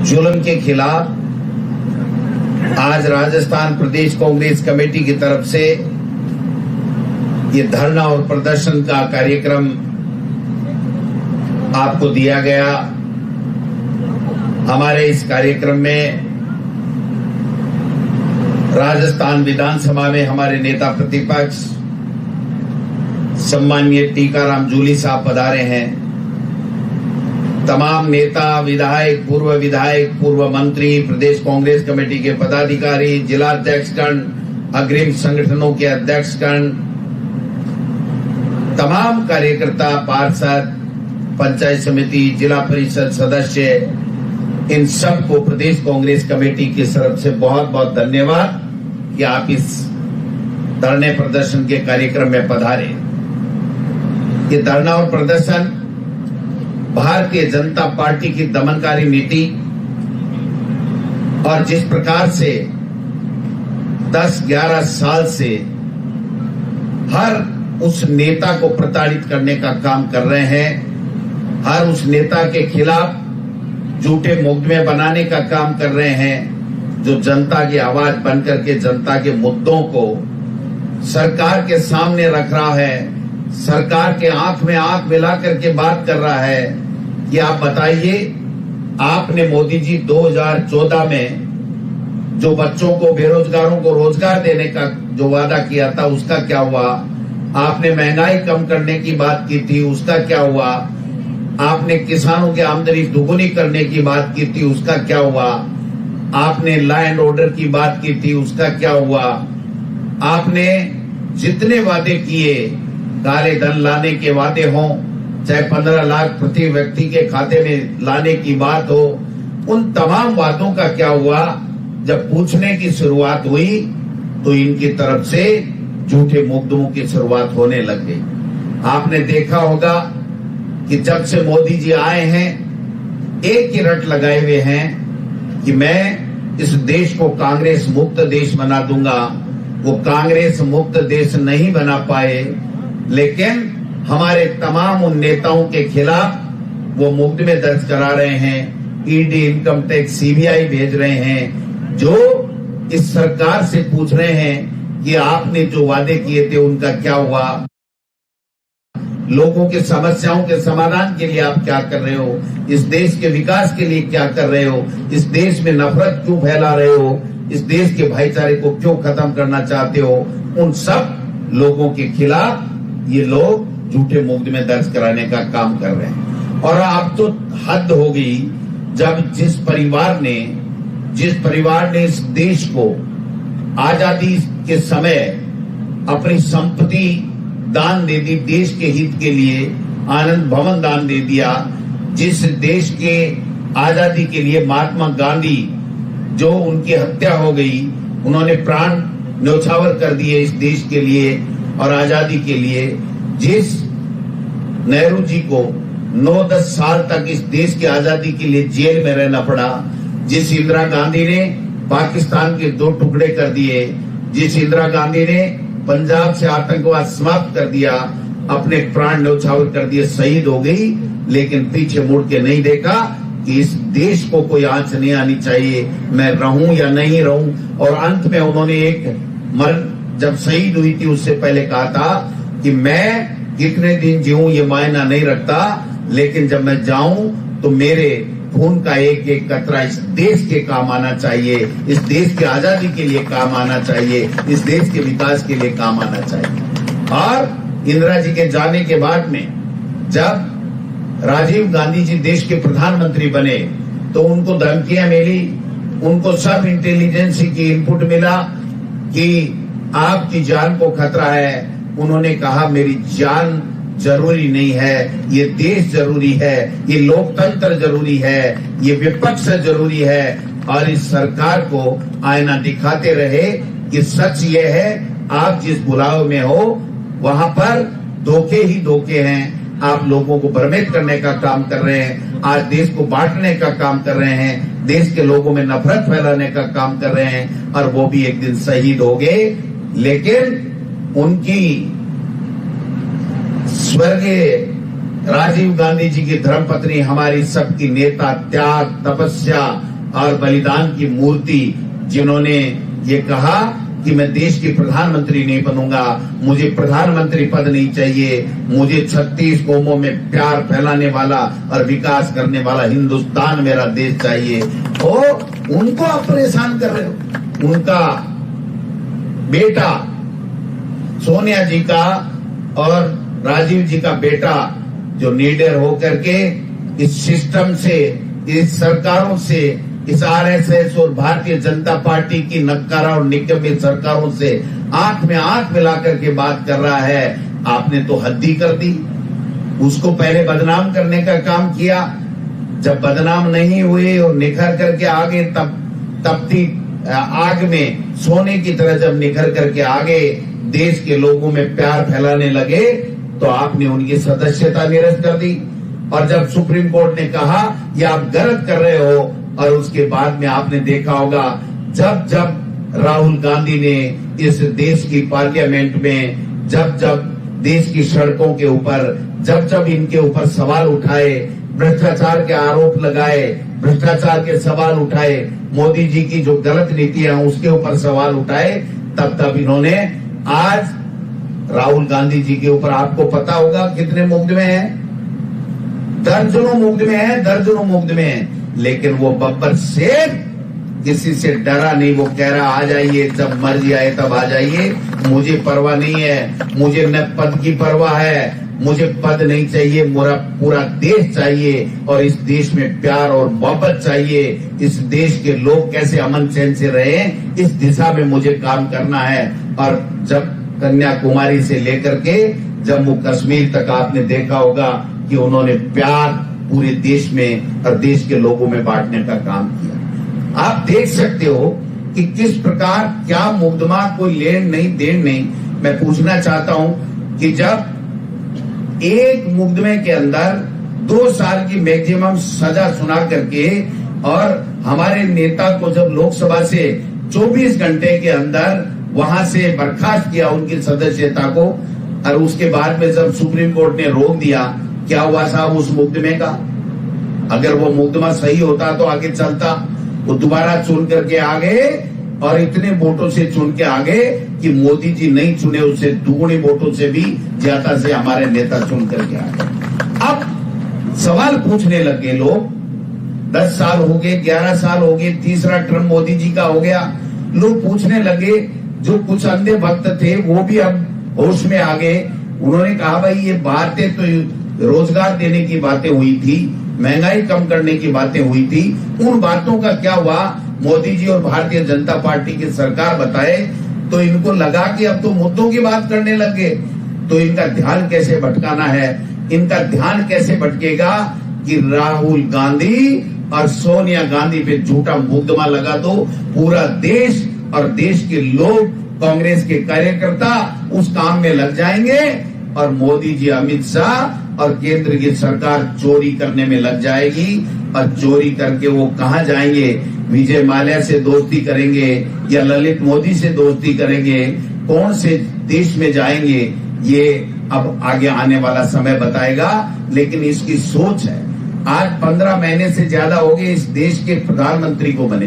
जुल्म के खिलाफ आज राजस्थान प्रदेश कांग्रेस कमेटी की तरफ से ये धरना और प्रदर्शन का कार्यक्रम आपको दिया गया। हमारे इस कार्यक्रम में राजस्थान विधानसभा में हमारे नेता प्रतिपक्ष सम्माननीय टीकाराम जूली साहब पधारे हैं। तमाम नेता, विधायक, पूर्व मंत्री, प्रदेश कांग्रेस कमेटी के पदाधिकारी, जिला अध्यक्षगण, अग्रिम संगठनों के अध्यक्षगण, तमाम कार्यकर्ता, पार्षद, पंचायत समिति, जिला परिषद सदस्य, इन सबको प्रदेश कांग्रेस कमेटी की तरफ से बहुत बहुत धन्यवाद कि आप इस धरने प्रदर्शन के कार्यक्रम में पधारे। ये धरना और प्रदर्शन भारतीय जनता पार्टी की दमनकारी नीति और जिस प्रकार से 10-11 साल से हर उस नेता को प्रताड़ित करने का काम कर रहे हैं, हर उस नेता के खिलाफ झूठे मुकदमे बनाने का काम कर रहे हैं, जो जनता की आवाज बनकर के जनता के मुद्दों को सरकार के सामने रख रहा है, सरकार के आंख में आंख मिला करके बात कर रहा है कि आप बताइए, आपने मोदी जी 2014 में जो बच्चों को, बेरोजगारों को रोजगार देने का जो वादा किया था उसका क्या हुआ? आपने महंगाई कम करने की बात की थी, उसका क्या हुआ? आपने किसानों की आमदनी दुगुनी करने की बात की थी, उसका क्या हुआ? आपने लॉ एंड ऑर्डर की बात की थी, उसका क्या हुआ? आपने जितने वादे किए, काले धन लाने के वादे हों, चाहे 15 लाख प्रति व्यक्ति के खाते में लाने की बात हो, उन तमाम वादों का क्या हुआ? जब पूछने की शुरुआत हुई तो इनकी तरफ से झूठे मुकदमों की शुरुआत होने लग गई। आपने देखा होगा कि जब से मोदी जी आए हैं, एक ही रट लगाए हुए हैं कि मैं इस देश को कांग्रेस मुक्त देश बना दूंगा। वो कांग्रेस मुक्त देश नहीं बना पाए, लेकिन हमारे तमाम उन नेताओं के खिलाफ वो मुकदमे दर्ज करा रहे हैं, ईडी, इनकम टैक्स, सीबीआई भेज रहे हैं, जो इस सरकार से पूछ रहे हैं कि आपने जो वादे किए थे उनका क्या हुआ? लोगों की समस्याओं के समाधान के लिए आप क्या कर रहे हो? इस देश के विकास के लिए क्या कर रहे हो? इस देश में नफरत क्यों फैला रहे हो? इस देश के भाईचारे को क्यों खत्म करना चाहते हो? उन सब लोगों के खिलाफ ये लोग झूठे मुकदमे दर्ज कराने का काम कर रहे हैं। और अब तो हद हो गई, जब जिस परिवार ने इस देश को आजादी के समय अपनी संपत्ति दान दे दी, देश के हित के लिए आनंद भवन दान दे दिया, जिस देश के आजादी के लिए महात्मा गांधी, जो उनकी हत्या हो गई, उन्होंने प्राण न्यौछावर कर दिए इस देश के लिए और आजादी के लिए, जिस नेहरू जी को 9-10 साल तक इस देश की आजादी के लिए जेल में रहना पड़ा, जिस इंदिरा गांधी ने पाकिस्तान के 2 टुकड़े कर दिए, जिस इंदिरा गांधी ने पंजाब से आतंकवाद समाप्त कर दिया, अपने प्राण न्यौछावर कर दिए, शहीद हो गई, लेकिन पीछे मुड़ के नहीं देखा कि इस देश को कोई आंच नहीं आनी चाहिए, मैं रहूं या नहीं रहूं। और अंत में उन्होंने जब शहीद हुई थी उससे पहले कहा था कि मैं कितने दिन जीऊं ये मायना नहीं रखता, लेकिन जब मैं जाऊं तो मेरे खून का एक एक कतरा इस देश के काम आना चाहिए, इस देश की आजादी के लिए काम आना चाहिए, इस देश के विकास के लिए काम आना चाहिए। और इंदिरा जी के जाने के बाद में जब राजीव गांधी जी देश के प्रधानमंत्री बने तो उनको धमकियां मिली, उनको सब इंटेलिजेंस की इनपुट मिला कि आपकी जान को खतरा है। उन्होंने कहा मेरी जान जरूरी नहीं है, ये देश जरूरी है, ये लोकतंत्र जरूरी है, ये विपक्ष जरूरी है। और इस सरकार को आईना दिखाते रहे कि सच ये है, आप जिस बुलाव में हो वहां पर धोखे ही धोखे हैं। आप लोगों को भ्रमित करने का काम कर रहे हैं, आज देश को बांटने का काम कर रहे हैं, देश के लोगों में नफरत फैलाने का काम कर रहे हैं। और वो भी एक दिन शहीद हो गए, लेकिन उनकी स्वर्गीय राजीव गांधी जी की धर्मपत्नी, हमारी सबकी नेता, त्याग, तपस्या, और बलिदान की मूर्ति, जिन्होंने ये कहा कि मैं देश के प्रधानमंत्री नहीं बनूंगा, मुझे प्रधानमंत्री पद नहीं चाहिए, मुझे 36 कौमों में प्यार फैलाने वाला और विकास करने वाला हिंदुस्तान मेरा देश चाहिए। और उनको आप परेशान कर रहे हो। उनका बेटा सोनिया जी का और राजीव जी का बेटा जो निडर होकर के इस सिस्टम से, इस सरकारों से, इस आरएसएस और भारतीय जनता पार्टी की नक्कारा और निकम्मी सरकारों से आंख में आंख मिलाकर के बात कर रहा है, आपने तो हद ही कर दी। उसको पहले बदनाम करने का काम किया, जब बदनाम नहीं हुए और निखर करके आगे, तब तपती आग में सोने की तरह जब निखर करके आगे देश के लोगों में प्यार फैलाने लगे, तो आपने उनकी सदस्यता निरस्त कर दी। और जब सुप्रीम कोर्ट ने कहा ये आप गलत कर रहे हो, और उसके बाद में आपने देखा होगा जब जब राहुल गांधी ने इस देश की पार्लियामेंट में, जब जब देश की सड़कों के ऊपर, जब जब इनके ऊपर सवाल उठाए, भ्रष्टाचार के आरोप लगाए, भ्रष्टाचार के सवाल उठाए, मोदी जी की जो गलत नीतियां उसके ऊपर सवाल उठाए, तब तब इन्होंने, आज राहुल गांधी जी के ऊपर आपको पता होगा कितने मुकदमे हैं, दर्जनों मुकदमे हैं, दर्जनों मुकदमे हैं। लेकिन वो बब्बर शेर किसी से डरा नहीं, वो कह रहा आ जाइए, जब मर्जी आए तब आ जाइए, मुझे परवाह नहीं है, मुझे न पद की परवाह है, मुझे पद नहीं चाहिए, मेरा पूरा देश चाहिए और इस देश में प्यार और मोहब्बत चाहिए, इस देश के लोग कैसे अमन चैन से रहे, इस दिशा में मुझे काम करना है। और जब कन्याकुमारी से लेकर के जम्मू कश्मीर तक आपने देखा होगा कि उन्होंने प्यार पूरे देश में और देश के लोगों में बांटने का काम किया। आप देख सकते हो कि किस प्रकार, क्या मुकदमा, कोई लेन नहीं देन नहीं। मैं पूछना चाहता हूं कि जब एक मुकदमे के अंदर 2 साल की मैक्सिमम सजा सुना करके और हमारे नेता को जब लोकसभा से 24 घंटे के अंदर वहां से बर्खास्त किया उनकी सदस्यता को, और उसके बाद में जब सुप्रीम कोर्ट ने रोक दिया, क्या हुआ साहब उस मुकदमे का? अगर वो मुकदमा सही होता तो आगे चलता, वो दोबारा चुन करके आ गए और इतने वोटों से चुन के आ गए कि मोदी जी नहीं चुने, उससे दुगुनी वोटों से भी ज्यादा से हमारे नेता चुन करके आ गए। अब सवाल पूछने लगे लोग, 10 साल हो गए, 11 साल हो गए, तीसरा टर्म मोदी जी का हो गया, लोग पूछने लगे, जो कुछ अंधे भक्त थे वो भी अब होश में आ गए। उन्होंने कहा भाई ये बातें तो रोजगार देने की बातें हुई थी, महंगाई कम करने की बातें हुई थी, उन बातों का क्या हुआ? मोदी जी और भारतीय जनता पार्टी की सरकार बताए तो इनको लगा कि अब तो मुद्दों की बात करने लगे, तो इनका ध्यान कैसे भटकाना है? इनका ध्यान कैसे भटकेगा कि राहुल गांधी और सोनिया गांधी पे झूठा मुकदमा लगा दो, पूरा देश और देश के लोग, कांग्रेस के कार्यकर्ता उस काम में लग जाएंगे और मोदी जी, अमित शाह और केंद्र की सरकार चोरी करने में लग जाएगी। और चोरी करके वो कहां जाएंगे? विजय माल्या से दोस्ती करेंगे या ललित मोदी से दोस्ती करेंगे? कौन से देश में जाएंगे? ये अब आगे आने वाला समय बताएगा, लेकिन इसकी सोच है। आज 15 महीने से ज्यादा हो गए इस देश के प्रधानमंत्री को बने,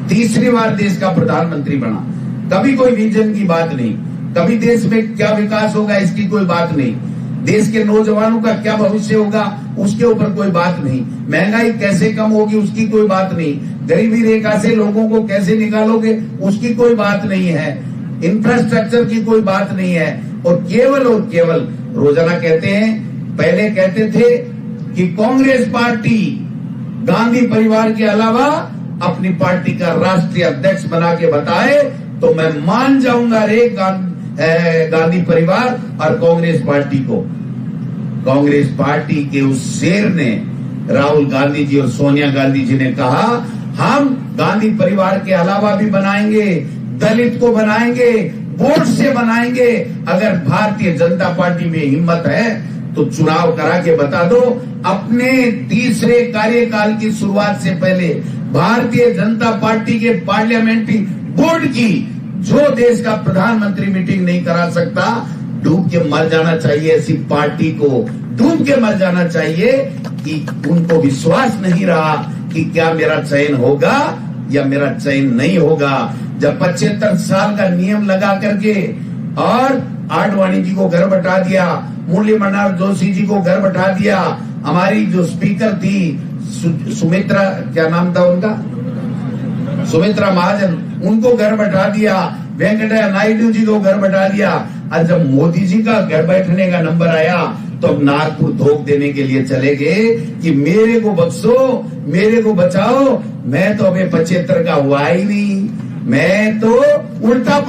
तीसरी बार देश का प्रधानमंत्री बना, कभी कोई विजन की बात नहीं, कभी देश में क्या विकास होगा इसकी कोई बात नहीं, देश के नौजवानों का क्या भविष्य होगा उसके ऊपर कोई बात नहीं, महंगाई कैसे कम होगी उसकी कोई बात नहीं, गरीबी रेखा से लोगों को कैसे निकालोगे उसकी कोई बात नहीं है, इंफ्रास्ट्रक्चर की कोई बात नहीं है। और केवल रोजाना कहते हैं, पहले कहते थे कि कांग्रेस पार्टी गांधी परिवार के अलावा अपनी पार्टी का राष्ट्रीय अध्यक्ष बना के बताए तो मैं मान जाऊंगा रे गांधी परिवार और कांग्रेस पार्टी को। कांग्रेस पार्टी के उस शेर ने, राहुल गांधी जी और सोनिया गांधी जी ने कहा हम गांधी परिवार के अलावा भी बनाएंगे, दलित को बनाएंगे, वोट से बनाएंगे। अगर भारतीय जनता पार्टी में हिम्मत है तो चुनाव करा के बता दो। अपने तीसरे कार्यकाल की शुरुआत से पहले भारतीय जनता पार्टी के पार्लियामेंट्री बोर्ड की जो देश का प्रधानमंत्री मीटिंग नहीं करा सकता, डूब के मर जाना चाहिए। ऐसी पार्टी को डूब के मर जाना चाहिए कि उनको विश्वास नहीं रहा कि क्या मेरा चयन होगा या मेरा चयन नहीं होगा। जब 75 साल का नियम लगा करके और आडवाणी जी को घर बैठा दिया, मुरली मनोहर जोशी जी को घर बैठा दिया, हमारी जो स्पीकर थी सुमित्रा, क्या नाम था उनका, सुमित्रा महाजन, उनको घर बैठा दिया, वेंकटैया नायडू जी को घर बैठा दिया। और जब मोदी जी का घर बैठने का नंबर आया तो अब नागपुर धोख देने के लिए चले गए कि मेरे को बख्शो, मेरे को बचाओ। मैं तो अभी 75 का हुआ ही नहीं, मैं तो उल्टा